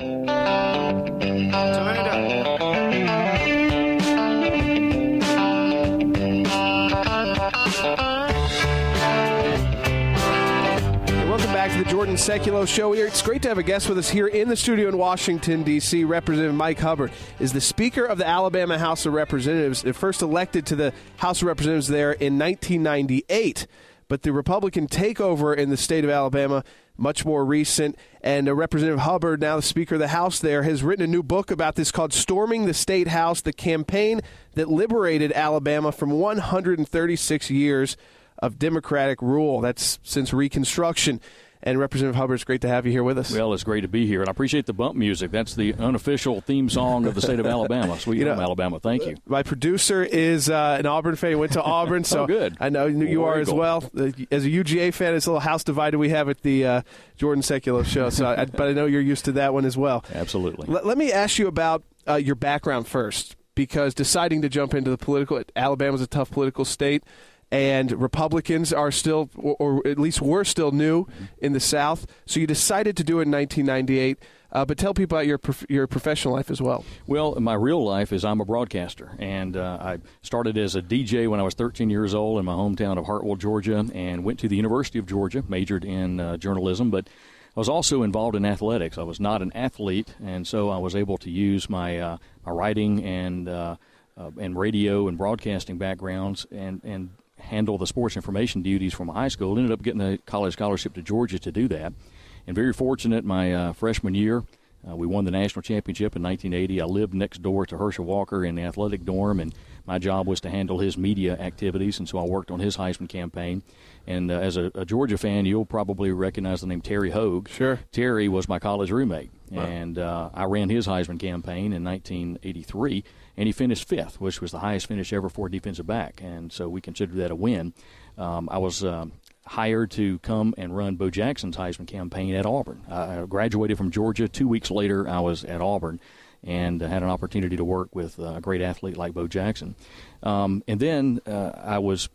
Turn it up. Welcome back to the Jordan Sekulow Show. It's great to have a guest with us here in the studio in Washington, D.C. Representative Mike Hubbard is the Speaker of the Alabama House of Representatives, first elected to the House of Representatives there in 1998. But the Republican takeover in the state of Alabama, much more recent, and Representative Hubbard, now the Speaker of the House there, has written a new book about this called Storming the State House, the campaign that liberated Alabama from 136 years of Democratic rule. That's since Reconstruction. And Representative Hubbard, it's great to have you here with us. Well, it's great to be here, and I appreciate the bump music. That's the unofficial theme song of the state of Alabama. Sweet home, Alabama. Thank you. My producer is an Auburn fan. He went to Auburn, so good. I know you are as well. As a UGA fan, it's a little house divided we have at the Jordan Sekulow Show. So, but I know you're used to that one as well. Absolutely. Let me ask you about your background first, because deciding to jump into the political, Alabama's a tough political state. And Republicans are still, or at least were still new in the South. So you decided to do it in 1998. But tell people about your professional life as well. Well, my real life is I'm a broadcaster. And I started as a DJ when I was 13 years old in my hometown of Hartwell, Georgia, and went to the University of Georgia, majored in journalism. But I was also involved in athletics. I was not an athlete, and so I was able to use my writing and radio and broadcasting backgrounds and handle the sports information duties from high school. Ended up getting a college scholarship to Georgia to do that. And very fortunate, my freshman year, we won the national championship in 1980. I lived next door to Herschel Walker in the athletic dorm, and my job was to handle his media activities, and so I worked on his Heisman campaign. And as a Georgia fan, you'll probably recognize the name Terry Hogue. Sure. Terry was my college roommate, wow. And I ran his Heisman campaign in 1983, and he finished fifth, which was the highest finish ever for a defensive back, and so we considered that a win. I was hired to come and run Bo Jackson's Heisman campaign at Auburn. I graduated from Georgia. 2 weeks later, I was at Auburn and had an opportunity to work with a great athlete like Bo Jackson. And then while I was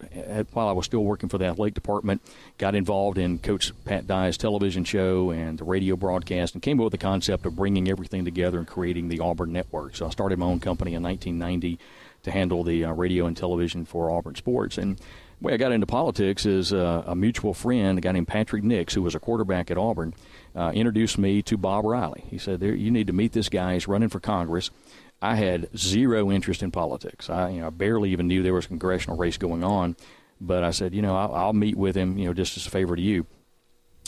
still working for the athletic department, got involved in Coach Pat Dye's television show and the radio broadcast, and came up with the concept of bringing everything together and creating the Auburn Network. So I started my own company in 1990 to handle the radio and television for Auburn sports. And the way I got into politics is a mutual friend, a guy named Patrick Nix, who was a quarterback at Auburn, introduced me to Bob Riley. He said, you need to meet this guy. He's running for Congress. I had zero interest in politics. I barely even knew there was a congressional race going on. But I said, I'll meet with him, just as a favor to you.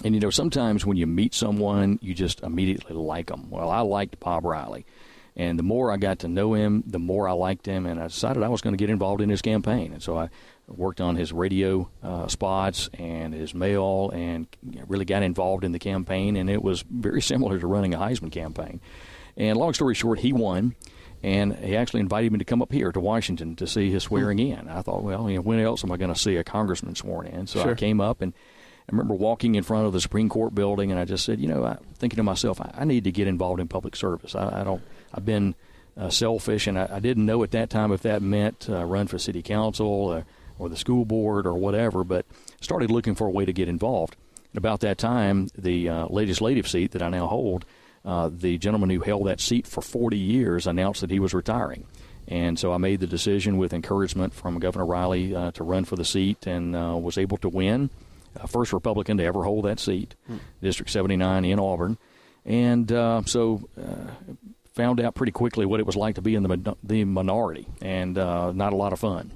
And, sometimes when you meet someone, you just immediately like them. Well, I liked Bob Riley. And the more I got to know him, the more I liked him, and I decided I was going to get involved in his campaign. And so I worked on his radio spots and his mail and really got involved in the campaign, and it was very similar to running a Heisman campaign. And long story short, he won, and he actually invited me to come up here to Washington to see his swearing in. I thought, well, when else am I going to see a congressman sworn in? So sure. I came up, and I remember walking in front of the Supreme Court building, and I just said, thinking to myself, I need to get involved in public service. I've been selfish, and I didn't know at that time if that meant run for city council or the school board or whatever, but started looking for a way to get involved. And about that time, the legislative seat that I now hold, the gentleman who held that seat for 40 years announced that he was retiring. And so I made the decision with encouragement from Governor Riley to run for the seat, and was able to win. First Republican to ever hold that seat, District 79 in Auburn. And found out pretty quickly what it was like to be in the minority, and not a lot of fun.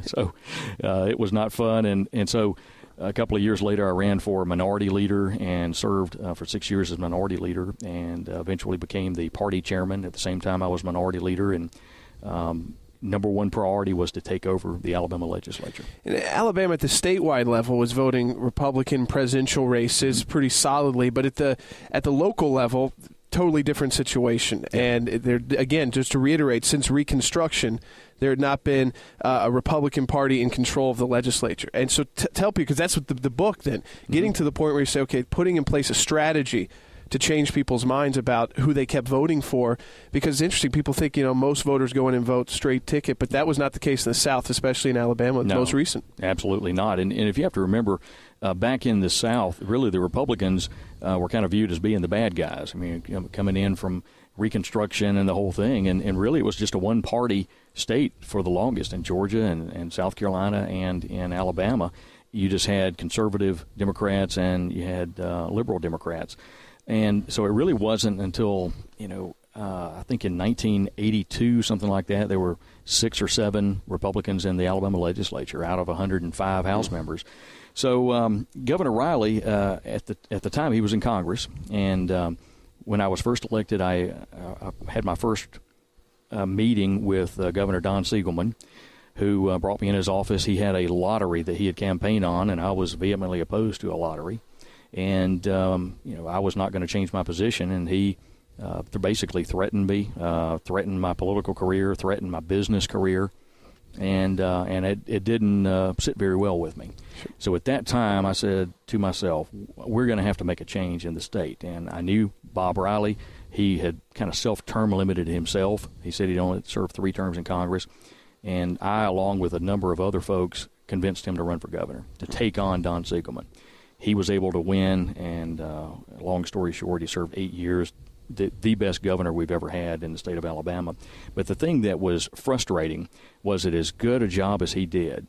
So it was not fun. And so a couple of years later, I ran for minority leader and served for 6 years as minority leader, and eventually became the party chairman. At the same time, I was minority leader, and number one priority was to take over the Alabama legislature. And Alabama at the statewide level was voting Republican presidential races pretty solidly, but at the local level, totally different situation. And there, again, just to reiterate, since Reconstruction, there had not been a Republican Party in control of the legislature. And so tell people, because that's what the book then, getting to the point where you say, okay, putting in place a strategy to change people's minds about who they kept voting for, because it's interesting. People think, most voters go in and vote straight ticket, but that was not the case in the South, especially in Alabama, the most recent. Absolutely not. And if you have to remember, back in the South, really the Republicans, were kind of viewed as being the bad guys. I mean, coming in from Reconstruction and the whole thing, and really it was just a one-party state for the longest in Georgia and South Carolina and in Alabama. You just had conservative Democrats and you had liberal Democrats. And so it really wasn't until, I think in 1982, something like that, there were 6 or 7 Republicans in the Alabama legislature out of 105 House members. So Governor Riley, at the time, he was in Congress, and when I was first elected, I had my first meeting with Governor Don Siegelman, who brought me in his office. He had a lottery that he had campaigned on, and I was vehemently opposed to a lottery. And, I was not going to change my position, and he basically threatened me, threatened my political career, threatened my business career, and it didn't sit very well with me. So at that time, I said to myself, we're going to have to make a change in the state. And I knew Bob Riley. He had kind of self-term limited himself. He said he'd only served 3 terms in Congress. And I, along with a number of other folks, convinced him to run for governor, to take on Don Siegelman. He was able to win, and long story short, he served 8 years, the best governor we've ever had in the state of Alabama. But the thing that was frustrating was that as good a job as he did,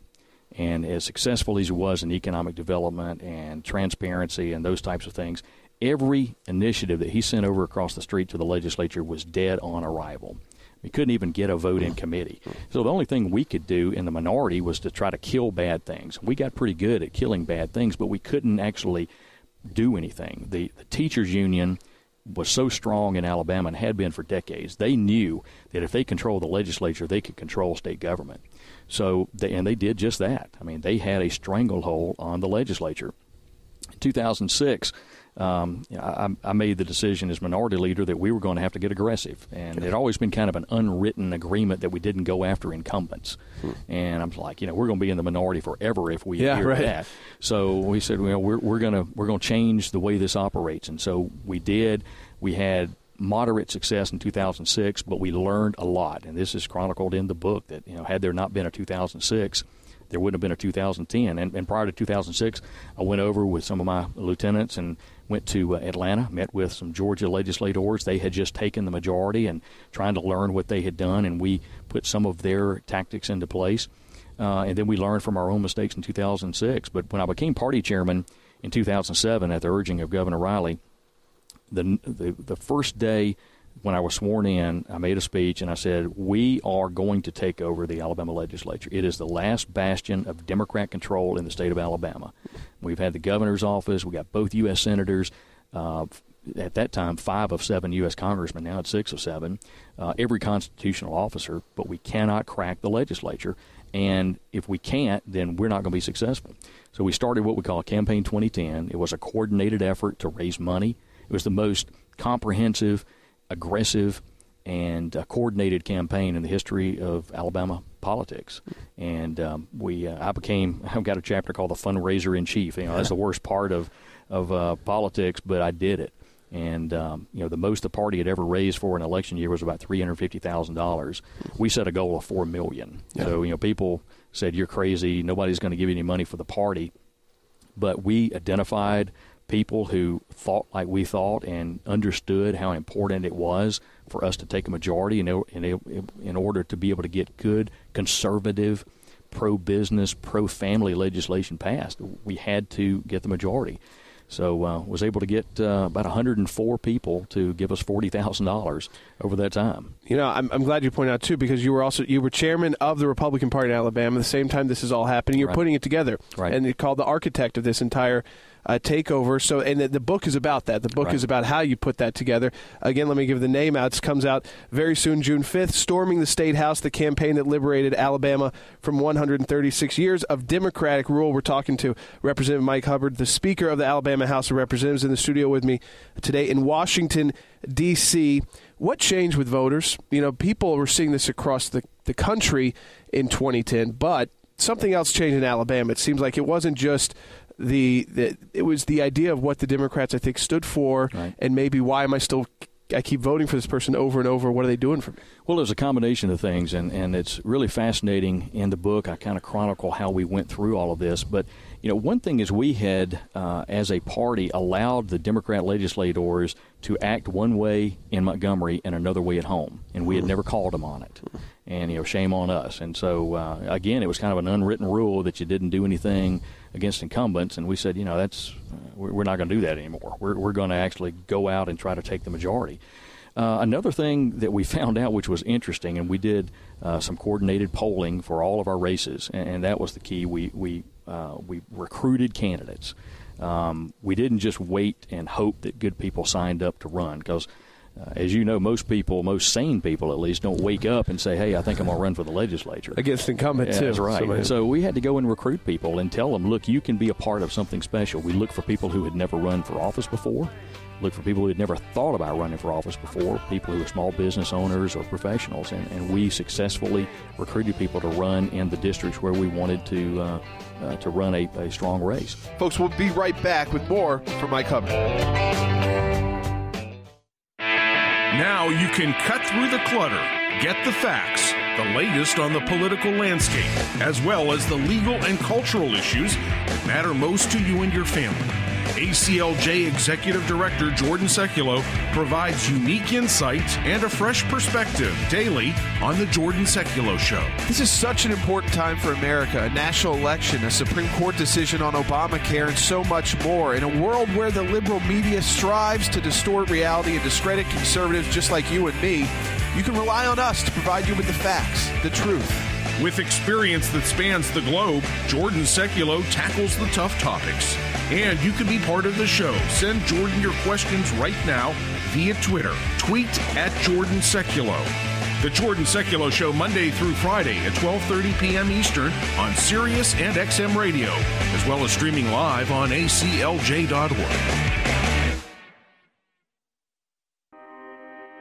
and as successful as he was in economic development and transparency and those types of things, every initiative that he sent over across the street to the legislature was dead on arrival. We couldn't even get a vote in committee. So the only thing we could do in the minority was to try to kill bad things. We got pretty good at killing bad things, but we couldn't actually do anything. The teachers union was so strong in Alabama and had been for decades. They knew that if they controlled the legislature, they could control state government. So they did just that. I mean, they had a stranglehold on the legislature. In 2006, I made the decision as minority leader that we were going to have to get aggressive. And it had always been kind of an unwritten agreement that we didn't go after incumbents. And I'm like, we're going to be in the minority forever if we hear that. So we said, we're going to change the way this operates. And so we did. We had moderate success in 2006, but we learned a lot. And this is chronicled in the book that, had there not been a 2006, there wouldn't have been a 2010. And prior to 2006, I went over with some of my lieutenants and went to Atlanta, met with some Georgia legislators. They had just taken the majority and trying to learn what they had done, and we put some of their tactics into place. And then we learned from our own mistakes in 2006. But when I became party chairman in 2007 at the urging of Governor Riley, the first day when I was sworn in, I made a speech and I said, we are going to take over the Alabama legislature. It is the last bastion of Democrat control in the state of Alabama. We've had the governor's office. We got both U.S. senators. At that time, 5 of 7 U.S. congressmen. Now it's 6 of 7. Every constitutional officer. But we cannot crack the legislature. And if we can't, then we're not going to be successful. So we started what we call Campaign 2010. It was a coordinated effort to raise money. It was the most comprehensive, aggressive, and coordinated campaign in the history of Alabama politics. And I've got a chapter called the fundraiser in chief. That's the worst part of politics, but I did it. And the most the party had ever raised for an election year was about $350,000. We set a goal of $4 million. Yeah. So people said, "You're crazy. Nobody's going to give you any money for the party." But we identified people who thought like we thought and understood how important it was for us to take a majority in order to be able to get good, conservative, pro-business, pro-family legislation passed. We had to get the majority. So was able to get about 104 people to give us $40,000 over that time. I'm glad you pointed out, too, because you were chairman of the Republican Party in Alabama. At the same time this is all happening, you're putting it together. Right. And you're called the architect of this entire takeover. So, and the book is about that. The book is about how you put that together. Again, let me give the name out. It comes out very soon, June 5th, Storming the State House, the campaign that liberated Alabama from 136 years of Democratic rule. We're talking to Representative Mike Hubbard, the Speaker of the Alabama House of Representatives, in the studio with me today in Washington, D.C. What changed with voters? People were seeing this across the country in 2010, but something else changed in Alabama. It seems like it wasn't just it was the idea of what the Democrats, I think, stood for, and maybe why am I still I keep voting for this person over and over. What are they doing for me? Well, there's a combination of things, and it's really fascinating in the book. I kind of chronicle how we went through all of this. But, one thing is we had, as a party, allowed the Democrat legislators to act one way in Montgomery and another way at home, and we had never called them on it. And, shame on us. And so, again, it was kind of an unwritten rule that you didn't do anything against incumbents, and we said, we're not going to do that anymore. We're going to actually go out and try to take the majority. Another thing that we found out, which was interesting, and we did some coordinated polling for all of our races, and that was the key. We recruited candidates. We didn't just wait and hope that good people signed up to run, because as you know, most sane people at least, don't wake up and say, hey, I think I'm going to run for the legislature. Against incumbent, too. That's right. So we had to go and recruit people and tell them, look, you can be a part of something special. We look for people who had never run for office before, look for people who had never thought about running for office before, people who are small business owners or professionals, and we successfully recruited people to run in the districts where we wanted to run a strong race. Folks, we'll be right back with more from Mike Hubbard. Now you can cut through the clutter, get the facts, the latest on the political landscape, as well as the legal and cultural issues that matter most to you and your family. ACLJ Executive Director Jordan Sekulow provides unique insight and a fresh perspective daily on The Jordan Sekulow Show. This is such an important time for America, a national election, a Supreme Court decision on Obamacare, and so much more. In a world where the liberal media strives to distort reality and discredit conservatives just like you and me, you can rely on us to provide you with the facts, the truth. With experience that spans the globe, Jordan Sekulow tackles the tough topics. And you can be part of the show. Send Jordan your questions right now via Twitter. Tweet at Jordan Sekulow. The Jordan Sekulow Show, Monday through Friday at 12:30 p.m. Eastern on Sirius and XM Radio, as well as streaming live on aclj.org.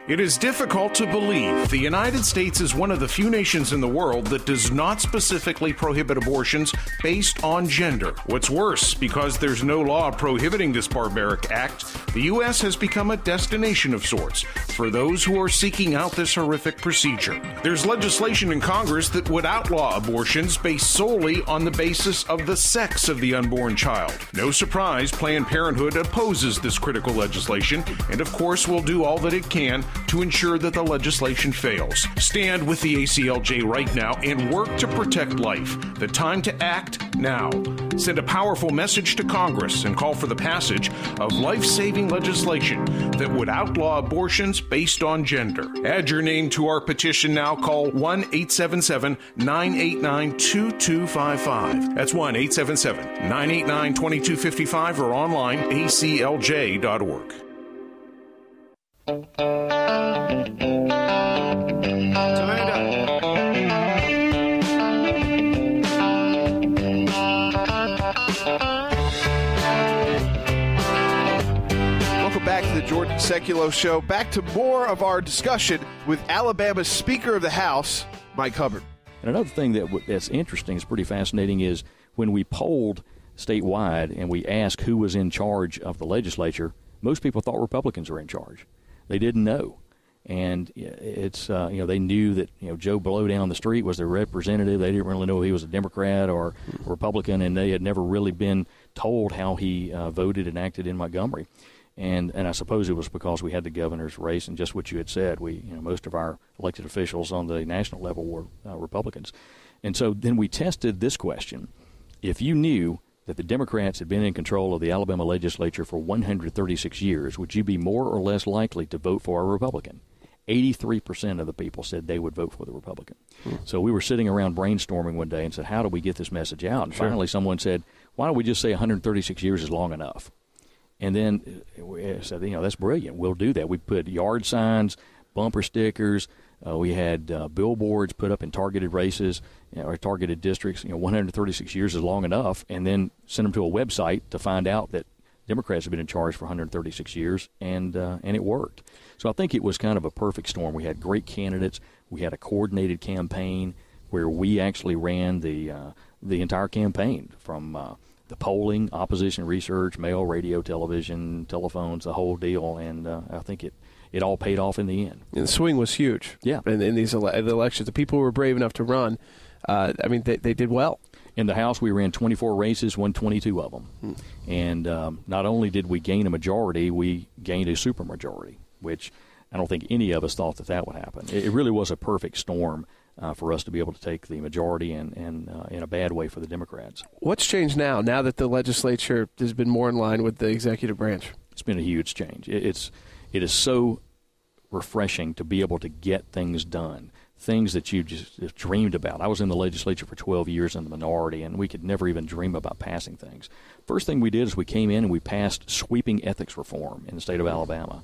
It is difficult to believe the United States is one of the few nations in the world that does not specifically prohibit abortions based on gender. What's worse, because there's no law prohibiting this barbaric act, the U.S. has become a destination of sorts for those who are seeking out this horrific procedure. There's legislation in Congress that would outlaw abortions based solely on the basis of the sex of the unborn child. No surprise, Planned Parenthood opposes this critical legislation and, of course, will do all that it can to ensure that the legislation fails. Stand with the ACLJ right now and work to protect life. The time to act now. Send a powerful message to Congress and call for the passage of life-saving legislation that would outlaw abortions based on gender. Add your name to our petition now. Call 1-877-989-2255. That's 1-877-989-2255 or online aclj.org. Welcome back to the Jordan Sekulow Show. Back to more of our discussion with Alabama's Speaker of the House, Mike Hubbard. And another thing that's interesting, is pretty fascinating, is when we polled statewide and we asked who was in charge of the legislature, most people thought Republicans were in charge. They didn't know. And it's, they knew that, Joe Blow down the street was their representative. They didn't really know he was a Democrat or a Republican, and they had never really been told how he voted and acted in Montgomery. And I suppose it was because we had the governor's race, and just what you had said, most of our elected officials on the national level were Republicans. And so then we tested this question. If you knew that the Democrats had been in control of the Alabama legislature for 136 years, would you be more or less likely to vote for a Republican? 83% of the people said they would vote for the Republican. So we were sitting around brainstorming one day and said, how do we get this message out? And finally someone said, why don't we just say 136 years is long enough? And then we said, that's brilliant. We'll do that. We put yard signs, bumper stickers. We had billboards put up in targeted races or targeted districts. 136 years is long enough, and then send them to a website to find out that Democrats have been in charge for 136 years, and it worked. So I think it was kind of a perfect storm. We had great candidates. We had a coordinated campaign where we actually ran the entire campaign from the polling, opposition research, mail, radio, television, telephones, the whole deal, and I think it it all paid off in the end. And the swing was huge. Yeah. In these the elections. The people who were brave enough to run, they did well. In the House, we ran 24 races, won 22 of them. And not only did we gain a majority, we gained a supermajority, which I don't think any of us thought that would happen. It really was a perfect storm for us to be able to take the majority and in a bad way for the Democrats. What's changed now that the legislature has been more in line with the executive branch? It's been a huge change. It is so refreshing to be able to get things done, things that you just dreamed about. I was in the legislature for 12 years in the minority, and we could never even dream about passing things. First thing we did is we came in and we passed sweeping ethics reform in the state of Alabama.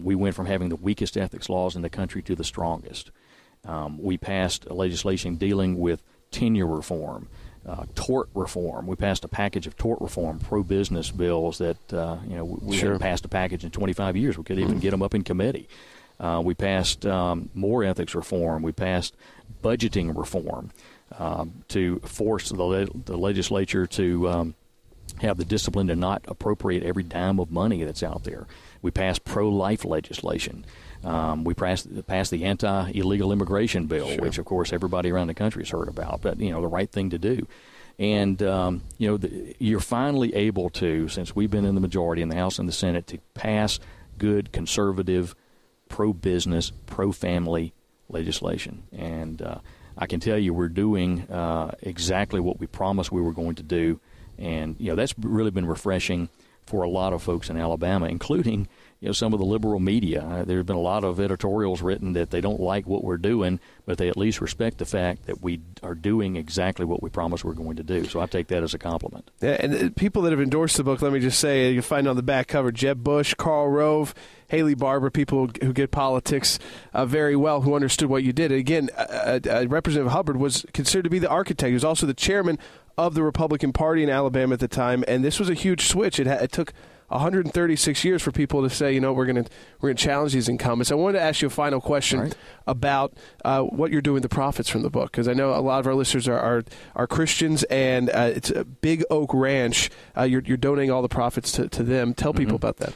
We went from having the weakest ethics laws in the country to the strongest. We passed legislation dealing with tenure reform, tort reform. We passed a package of tort reform, pro-business bills that, we hadn't passed a package in 25 years. We could even get them up in committee. We passed more ethics reform. We passed budgeting reform to force the legislature to have the discipline to not appropriate every dime of money that's out there. We passed pro-life legislation. We passed the anti-illegal immigration bill, which, of course, everybody around the country has heard about, but, the right thing to do. And, you're finally able to, since we've been in the majority in the House and the Senate, to pass good, conservative, pro-business, pro-family legislation. And I can tell you we're doing exactly what we promised we were going to do. And, that's really been refreshing for a lot of folks in Alabama, including, some of the liberal media. There have been a lot of editorials written that they don't like what we're doing, but they at least respect the fact that we are doing exactly what we promised we're going to do. So I take that as a compliment. Yeah, and people that have endorsed the book, let me just say, you'll find on the back cover, Jeb Bush, Karl Rove, Haley Barbour, people who get politics very well, who understood what you did. And again, Representative Hubbard was considered to be the architect. He was also the chairman of the Republican Party in Alabama at the time, and this was a huge switch. It took 136 years for people to say, we're going to challenge these incumbents. I wanted to ask you a final question about what you're doing with the profits from the book, because I know a lot of our listeners are Christians, and it's a Big Oak Ranch. You're donating all the profits to them. Tell people about that.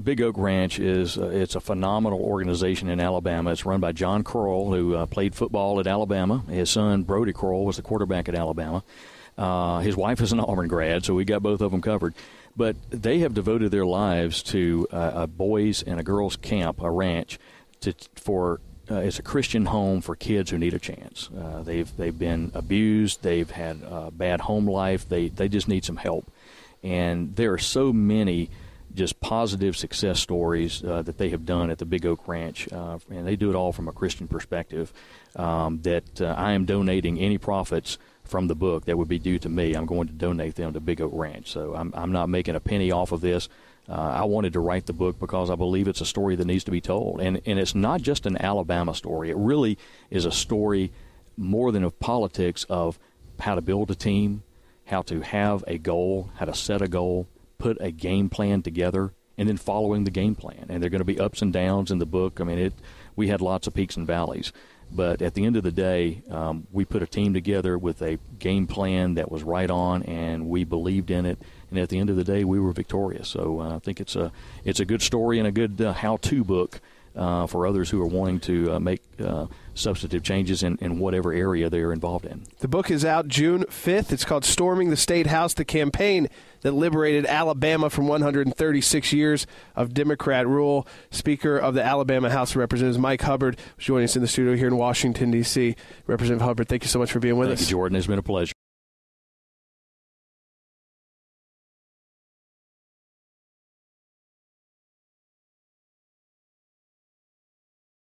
Big Oak Ranch it's a phenomenal organization in Alabama. It's run by John Kroll, who played football at Alabama. His son, Brody Kroll, was the quarterback at Alabama. His wife is an Auburn grad, so we got both of them covered. But they have devoted their lives to a boys' and a girls' camp, a ranch, it's a Christian home for kids who need a chance. They've been abused. They've had a bad home life. They just need some help. And there are so many just positive success stories that they have done at the Big Oak Ranch, and they do it all from a Christian perspective, that I am donating any profits from the book that would be due to me. I'm going to donate them to Big Oak Ranch. So I'm not making a penny off of this. I wanted to write the book because I believe it's a story that needs to be told. And it's not just an Alabama story. It really is a story more than of politics, of how to build a team, how to have a goal, how to set a goal, put a game plan together, and then following the game plan. And there are going to be ups and downs in the book. I mean, we had lots of peaks and valleys. But at the end of the day, we put a team together with a game plan that was right on, and we believed in it. And at the end of the day, we were victorious. So I think it's a good story and a good how-to book for others who are wanting to make substantive changes in whatever area they're involved in. The book is out June 5th. It's called Storming the State House, the campaign that liberated Alabama from 136 years of Democrat rule. Speaker of the Alabama House of Representatives, Mike Hubbard, was joining us in the studio here in Washington, D.C. Representative Hubbard, thank you so much for being with us. Thank you, Jordan. It's been a pleasure.